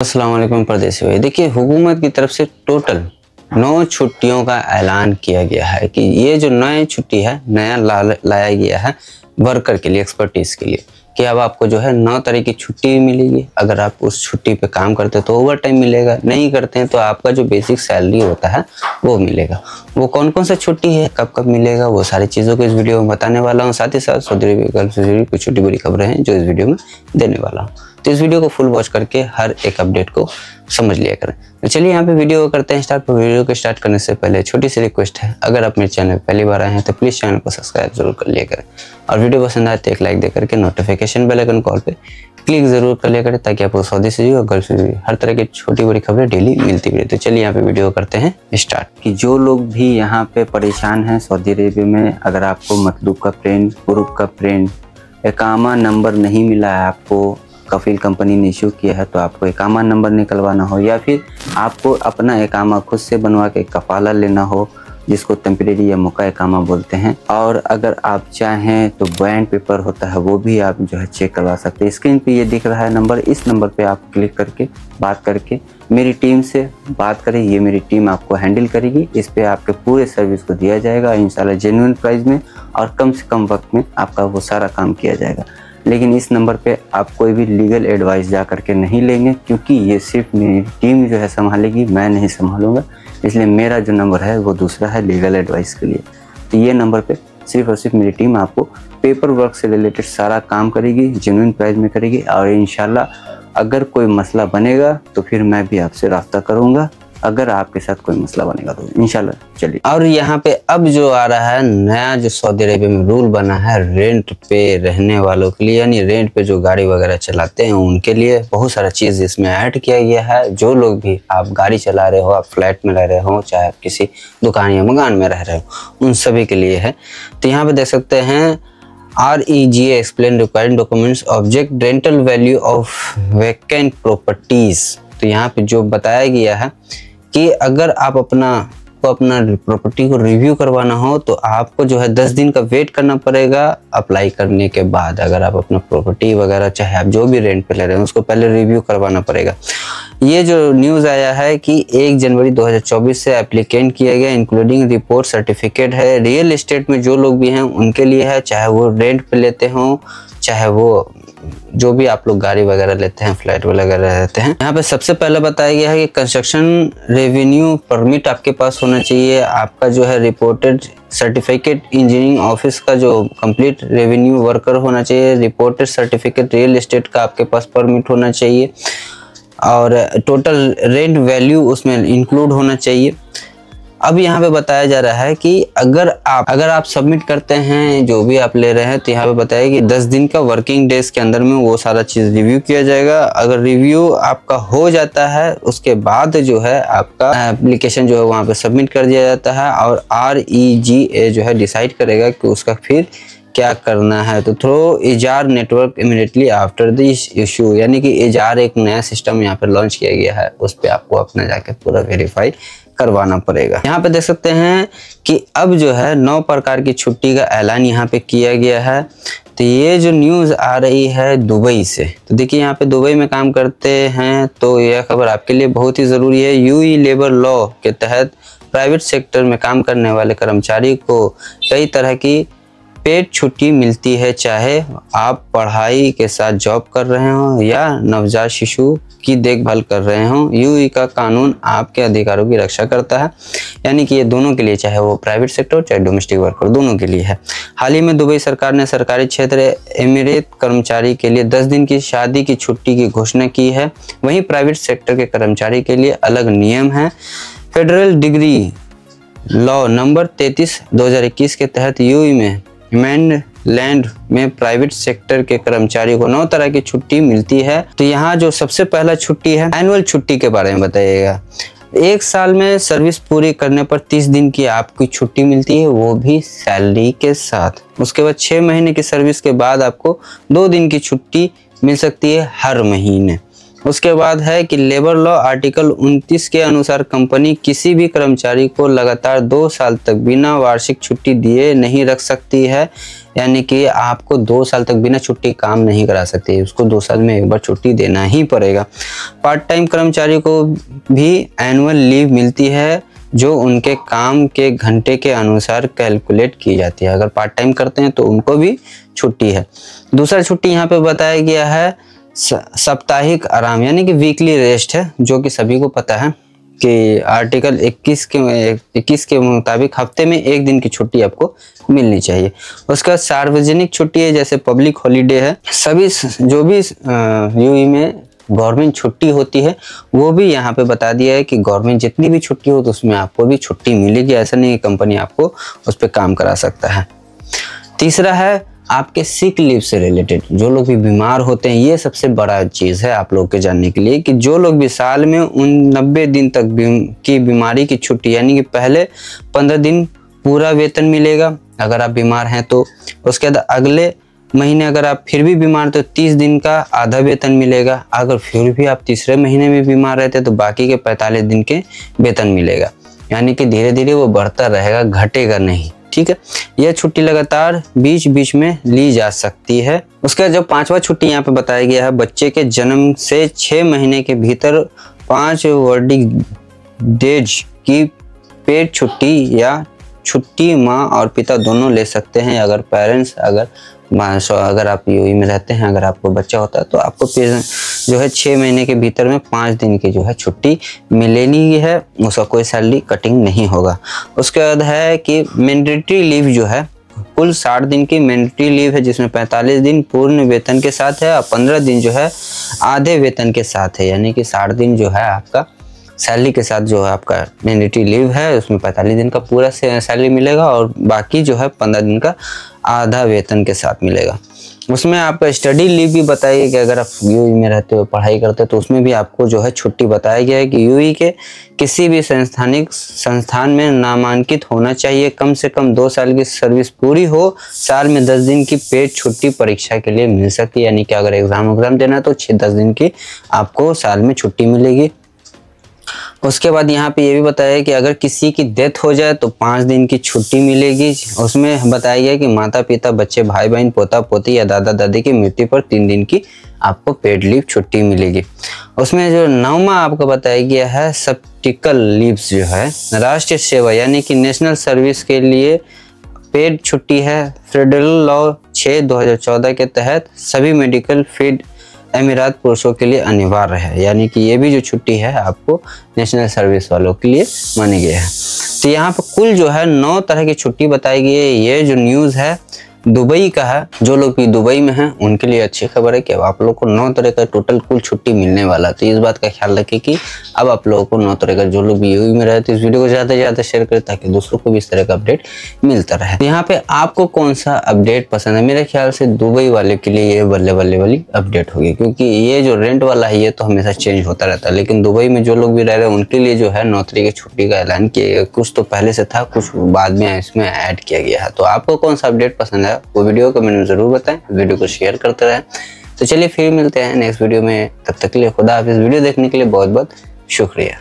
अस्सलाम वालेकुम परदेसी भाई। देखिए, हुकूमत की तरफ से टोटल 9 छुट्टियों का ऐलान किया गया है कि ये जो नई छुट्टी है नया लाया गया है वर्कर के लिए, एक्सपर्टीज के लिए, कि अब आपको जो है 9 तरह की छुट्टी मिलेगी। अगर आप उस छुट्टी पे काम करते हैं तो ओवर टाइम मिलेगा, नहीं करते हैं तो आपका जो बेसिक सैलरी होता है वो मिलेगा। वो कौन कौन सा छुट्टी है, कब कब मिलेगा, वो सारी चीज़ों को इस वीडियो में बताने वाला हूँ। साथ ही साथ सऊदी अरब से जुड़ी कुछ छोटी बड़ी खबरें हैं जो इस वीडियो में देने वाला हूँ। तो इस वीडियो को फुल वॉच करके हर एक अपडेट को समझ लिया करें। तो चलिए यहाँ पे वीडियो को करते हैं स्टार्ट। पर वीडियो को स्टार्ट करने से पहले छोटी सी रिक्वेस्ट है, अगर आप मेरे चैनल पहली बार आए हैं तो प्लीज़ चैनल को सब्सक्राइब जरूर कर लिया करें, और वीडियो पसंद आए तो एक लाइक दे करके नोटिफिकेशन बेल आइकन कॉल पे क्लिक जरूर कर लिया करें, ताकि आपको सऊदी से जुड़ी और गल्फ से जुड़ी हर तरह की छोटी बड़ी खबरें डेली मिलती रहे। तो चलिए यहाँ पे वीडियो करते हैं स्टार्ट। कि जो लोग भी यहाँ पे परेशान हैं सऊदी अरेबिया में, अगर आपको मतलूब का प्रिंट, प्रूफ का प्रिंट, इकामा नंबर नहीं मिला है, आपको कफील कंपनी ने इशू किया है, तो आपको इकामा नंबर निकलवाना हो, या फिर आपको अपना इकामा खुद से बनवा के कफाला लेना हो, जिसको टेम्परेरी या मुका इकामा बोलते हैं, और अगर आप चाहें तो बैंड पेपर होता है वो भी आप जो है चेक करवा सकते हैं। स्क्रीन पे ये दिख रहा है नंबर, इस नंबर पे आप क्लिक करके बात करके मेरी टीम से बात करें। ये मेरी टीम आपको हैंडल करेगी। इस पे आपके पूरे सर्विस को दिया जाएगा इंशाल्लाह जेन्युइन प्राइस में, और कम से कम वक्त में आपका वो सारा काम किया जाएगा। लेकिन इस नंबर पे आप कोई भी लीगल एडवाइस जा करके नहीं लेंगे, क्योंकि ये सिर्फ मेरी टीम जो है संभालेगी, मैं नहीं संभालूंगा। इसलिए मेरा जो नंबर है वो दूसरा है लीगल एडवाइस के लिए। तो ये नंबर पे सिर्फ और सिर्फ मेरी टीम आपको पेपर वर्क से रिलेटेड सारा काम करेगी, जेन्युइन प्राइस में करेगी, और इंशाल्लाह अगर कोई मसला बनेगा तो फिर मैं भी आपसे राब्ता करूँगा, अगर आपके साथ कोई मसला बनेगा तो इंशाल्लाह। चलिए, और यहाँ पे अब जो आ रहा है नया जो सऊदी अरेबिया में रूल बना है रेंट पे रहने वालों के लिए, यानी रेंट पे जो गाड़ी वगैरह चलाते हैं उनके लिए बहुत सारा चीज़ इसमें ऐड किया गया है। जो लोग भी आप गाड़ी चला रहे हो, आप फ्लैट में रह रहे हो, चाहे आप किसी दुकान या मकान में रह रहे हो, उन सभी के लिए है। तो यहाँ पे देख सकते हैं REGA explain required documents object rental value of vacant properties. तो यहाँ पे जो बताया गया है कि अगर आप अपना प्रॉपर्टी को रिव्यू करवाना हो तो आपको जो है 10 दिन का वेट करना पड़ेगा अप्लाई करने के बाद। अगर आप अपना प्रॉपर्टी वगैरह चाहे आप जो भी रेंट पे ले रहे हैं उसको पहले रिव्यू करवाना पड़ेगा। ये जो न्यूज़ आया है कि 1 जनवरी 2024 से एप्लीकेंट किया गया, इंक्लूडिंग रिपोर्ट सर्टिफिकेट है। रियल एस्टेट में जो लोग भी हैं उनके लिए है, चाहे वो रेंट पे लेते हों, चाहे वो जो भी आप लोग गाड़ी वगैरह लेते हैं, फ्लैट वगैरह रहते हैं। यहाँ पे सबसे पहले बताया गया है कि कंस्ट्रक्शन रेवेन्यू परमिट आपके पास होना चाहिए। आपका जो है रिपोर्टेड सर्टिफिकेट इंजीनियरिंग ऑफिस का जो कंप्लीट रेवेन्यू वर्कर होना चाहिए। रिपोर्टेड सर्टिफिकेट रियल एस्टेट का आपके पास परमिट होना चाहिए, और टोटल रेंट वैल्यू उसमें इंक्लूड होना चाहिए। अब यहाँ पे बताया जा रहा है कि अगर आप सबमिट करते हैं जो भी आप ले रहे हैं, तो यहाँ पे बताया कि 10 दिन का वर्किंग डेज के अंदर में वो सारा चीज़ रिव्यू किया जाएगा। अगर रिव्यू आपका हो जाता है उसके बाद जो है आपका एप्लीकेशन जो है वहाँ पे सबमिट कर दिया जाता है, और REGA जो है डिसाइड करेगा कि उसका फिर क्या करना है। तो through Azure network immediately after this issue, यानी कि एजार एक नया सिस्टम यहाँ पे लॉन्च किया गया है, उस पर आपको अपना जाके पूरा वेरीफाई करवाना पड़ेगा। यहाँ पे देख सकते हैं कि अब जो है 9 प्रकार की छुट्टी का ऐलान यहाँ पे किया गया है। तो ये जो न्यूज़ आ रही है दुबई से, तो देखिए यहाँ पे दुबई में काम करते हैं तो यह खबर आपके लिए बहुत ही ज़रूरी है। UAE लेबर लॉ के तहत प्राइवेट सेक्टर में काम करने वाले कर्मचारी को कई तरह की पेड छुट्टी मिलती है, चाहे आप पढ़ाई के साथ जॉब कर रहे हो या नवजात शिशु की देखभाल कर रहे हो। UAE का कानून आपके अधिकारों की रक्षा करता है, यानी कि ये दोनों के लिए, चाहे वो प्राइवेट सेक्टर चाहे डोमेस्टिक वर्कर, दोनों के लिए है। हाल ही में दुबई सरकार ने सरकारी क्षेत्र एमिरेट कर्मचारी के लिए 10 दिन की शादी की छुट्टी की घोषणा की है। वहीं प्राइवेट सेक्टर के कर्मचारी के लिए अलग नियम है। फेडरल डिग्री लॉ नंबर 33/2021 के तहत UAE में लैंड में प्राइवेट सेक्टर के कर्मचारियों को 9 तरह की छुट्टी मिलती है। तो यहाँ जो सबसे पहला छुट्टी है एनुअल छुट्टी के बारे में बताइएगा। 1 साल में सर्विस पूरी करने पर 30 दिन की आपकी छुट्टी मिलती है, वो भी सैलरी के साथ। उसके बाद 6 महीने की सर्विस के बाद आपको 2 दिन की छुट्टी मिल सकती है हर महीने। उसके बाद है कि लेबर लॉ आर्टिकल 29 के अनुसार कंपनी किसी भी कर्मचारी को लगातार 2 साल तक बिना वार्षिक छुट्टी दिए नहीं रख सकती है। यानी कि आपको 2 साल तक बिना छुट्टी काम नहीं करा सकती है, उसको 2 साल में एक बार छुट्टी देना ही पड़ेगा। पार्ट टाइम कर्मचारी को भी एनुअल लीव मिलती है जो उनके काम के घंटे के अनुसार कैलकुलेट की जाती है। अगर पार्ट टाइम करते हैं तो उनको भी छुट्टी है। दूसरा छुट्टी यहाँ पे बताया गया है साप्ताहिक आराम, यानी कि वीकली रेस्ट है, जो कि सभी को पता है कि आर्टिकल 21 के मुताबिक हफ्ते में 1 दिन की छुट्टी आपको मिलनी चाहिए। उसका सार्वजनिक छुट्टी है, जैसे पब्लिक हॉलीडे है, सभी जो भी यूएई में गवर्नमेंट छुट्टी होती है वो भी यहाँ पे बता दिया है कि गवर्नमेंट जितनी भी छुट्टी हो तो उसमें आपको भी छुट्टी मिलेगी। ऐसा नहीं कि कंपनी आपको उस पर काम करा सकता है। तीसरा है आपके सिक लीव से रिलेटेड, जो लोग भी बीमार होते हैं, ये सबसे बड़ा चीज़ है आप लोग के जानने के लिए कि जो लोग भी साल में उन 90 दिन तक की बीमारी की छुट्टी, यानी कि पहले 15 दिन पूरा वेतन मिलेगा अगर आप बीमार हैं तो, उसके बाद अगले महीने अगर आप फिर भी बीमार तो 30 दिन का आधा वेतन मिलेगा। अगर फिर भी आप तीसरे महीने में बीमार रहते तो बाकी के 45 दिन के वेतन मिलेगा। यानी कि धीरे धीरे वो बढ़ता रहेगा, घटेगा नहीं, ठीक है। यह छुट्टी लगातार बीच बीच में ली जा सकती है। उसका जो 5वां छुट्टी यहाँ पे बताया गया है, बच्चे के जन्म से 6 महीने के भीतर 5 वर्किंग डेज की पेड छुट्टी या छुट्टी माँ और पिता दोनों ले सकते हैं। अगर पेरेंट्स अगर आप यूएई में रहते हैं, अगर आपको बच्चा होता है तो आपको जो है 6 महीने के भीतर में 5 दिन की जो है छुट्टी मिलेनी है, उसका कोई सैलरी कटिंग नहीं होगा। उसके बाद है कि मैंडेटरी लीव जो है, कुल 60 दिन की मैंडेटरी लीव है, जिसमें 45 दिन पूर्ण वेतन के साथ है और 15 दिन जो है आधे वेतन के साथ है। यानी कि 60 दिन जो है आपका सैलरी के साथ जो है आपका मैंडेटरी लीव है, उसमें 45 दिन का पूरा सैलरी मिलेगा और बाकी जो है 15 दिन का आधा वेतन के साथ मिलेगा। उसमें आपका स्टडी लीव भी बताइए कि अगर आप यूएई में रहते हो, पढ़ाई करते हो, तो उसमें भी आपको जो है छुट्टी बताया गया है कि यूएई के किसी भी संस्थान में नामांकित होना चाहिए, कम से कम 2 साल की सर्विस पूरी हो, साल में 10 दिन की पेड छुट्टी परीक्षा के लिए मिल सकती है। यानी कि अगर एग्जाम देना है तो 6-10 दिन की आपको साल में छुट्टी मिलेगी। उसके बाद यहाँ पे ये भी बताया कि अगर किसी की डेथ हो जाए तो 5 दिन की छुट्टी मिलेगी। उसमें बताया गया कि माता पिता, बच्चे, भाई बहन, पोता पोती या दादा दादी की मृत्यु पर 3 दिन की आपको पेड लीव छुट्टी मिलेगी। उसमें जो 9वां आपको बताया गया है सब्टिकल लीव्स जो है, राष्ट्रीय सेवा यानी कि नेशनल सर्विस के लिए पेड छुट्टी है। फेडरल लॉ 6/2014 के तहत सभी मेडिकल फील्ड अमीरात पुरुषों के लिए अनिवार्य है। यानी कि ये भी जो छुट्टी है आपको नेशनल सर्विस वालों के लिए मानी गई है। तो यहाँ पर कुल जो है 9 तरह की छुट्टी बताई गई है। ये जो न्यूज़ है दुबई का है, जो लोग भी दुबई में हैं उनके लिए अच्छी खबर है कि अब आप लोग को 9 तरह का टोटल कुल छुट्टी मिलने वाला है। तो इस बात का ख्याल रखें कि अब आप लोगों को 9 तरह का, जो लोग भी यूएई में रहते हैं, इस वीडियो को ज़्यादा से ज़्यादा शेयर करें ताकि दूसरों को भी इस तरह का अपडेट मिलता रहे। यहाँ पे आपको कौन सा अपडेट पसंद है? मेरे ख्याल से दुबई वाले के लिए ये बल्ले बल्ले वाली अपडेट होगी, क्योंकि ये जो रेंट वाला है ये तो हमेशा चेंज होता रहता है, लेकिन दुबई में जो लोग भी रह रहे हैं उनके लिए जो है 9 तरह की छुट्टी का ऐलान किया। कुछ तो पहले से था, कुछ बाद में इसमें ऐड किया गया है। तो आपको कौन सा अपडेट पसंद है वो वीडियो को जरूर बताएं, वीडियो को शेयर करते रहें। तो चलिए फिर मिलते हैं नेक्स्ट वीडियो में, तब तक के लिए खुदा हाफिज़। वीडियो देखने के लिए बहुत बहुत शुक्रिया।